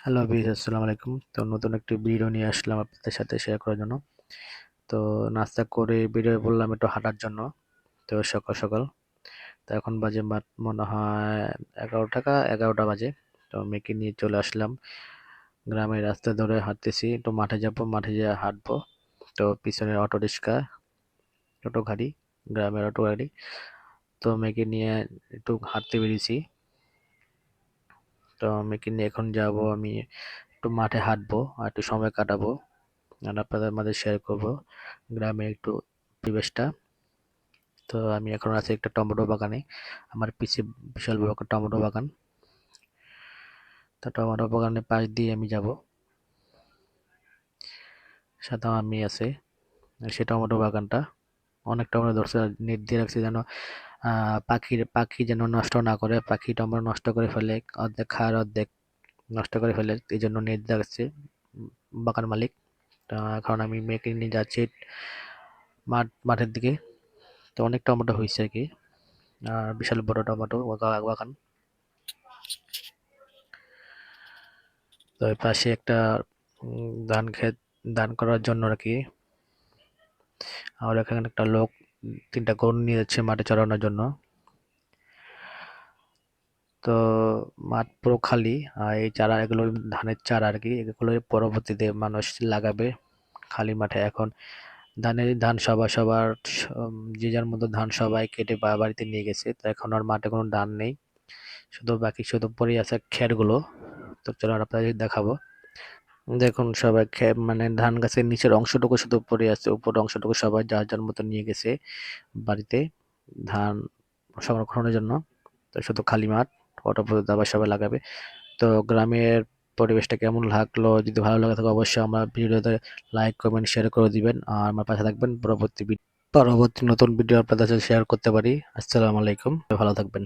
Hello viewers, আসসালামু আলাইকুম। তো নতুন একটি ভিডিও নিয়ে আসলাম আপনাদের সাথে শেয়ার করার জন্য। তো নাস্তা করে বেরিয়ে পড়লাম একটু হাঁটার জন্য। তো সকাল সকাল, তো এখন বাজে মনে হয় 11টা বাজে। তো মেয়েকে নিয়ে চলে আসলাম গ্রামের রাস্তা ধরে হাঁটতেছি। একটু মাঠে যাব, মাঠে যেয়ে হাঁটবো। তো পিছনে অটো রিক্সা, টোটো গাড়ি, গ্রামের অটো গাড়ি। তো মেয়েকে নিয়ে একটু হাঁটতে বেরিয়েছি। তো মেয়েকে নিয়ে এখন যাব আমি একটু মাঠে হাঁটবো আর একটু সময় কাটাবো, আর আপনাদের মাঝে শেয়ার করব গ্রামের একটু পরিবেশটা। তো আমি এখন আছি একটা টমেটো বাগানে। আমার পিছে বিশাল বড় একটা টমেটো বাগান। তো টমেটো বাগানের পাশ দিয়ে আমি যাব, সাথে আমার মেয়ে আছে। আর সেই টমেটো বাগানটা অনেক টমেটো ধরছে, নেট দিয়ে রাখছে যেন পাখি যেন নষ্ট না করে, পাখি টমেটো নষ্ট করে ফেলে, অর্ধেক খায় আর অর্ধেক নষ্ট করে ফেলে, এই জন্য নেট দিয়ে রাখছে বাগান মালিক। তো এখন আমি মেয়েকে নিয়ে যাচ্ছি মাঠের দিকে। তো অনেক টমেটো হয়েছে আর কি, আর বিশাল বড় টমেটো বাগান। তো এর পাশে একটা ধান ক্ষেত, ধান করার জন্য আর কি। আর এখানে একটা লোক 3টা গরু নিয়ে যাচ্ছে মাঠে চড়ানোর জন্য। তো মাঠ পুরো খালি, আর এই চারা, এগুলো ধানের চারা আর কি, এগুলো পরবর্তীতে মানুষ লাগাবে খালি মাঠে। এখন ধান সবার যে যার মতো ধান সবাই কেটে বাড়িতে নিয়ে গেছে। তো এখন আর মাঠে কোনো ধান নেই, শুধু পড়ে আছে খেরগুলো। তো চলো আর আপনাদের দেখাবো। দেখুন সবাই মানে ধান গাছের নিচের অংশটুকু শুধু পড়ে আছে, উপরের অংশটুকু সবাই যার যার মতো নিয়ে গেছে বাড়িতে ধান সংরক্ষণের জন্য। তো শুধু খালি মাঠ, ওটা পর্যন্ত আবার সবাই লাগাবে। তো গ্রামের পরিবেশটা কেমন লাগলো, যদি ভালো লাগে থাকে অবশ্যই আমার ভিডিওতে লাইক কমেন্ট শেয়ার করে দিবেন, আর আমার পাশে থাকবেন পরবর্তী নতুন ভিডিও আপনাদের সাথে শেয়ার করতে পারি। আসসালামু আলাইকুম, ভালো থাকবেন।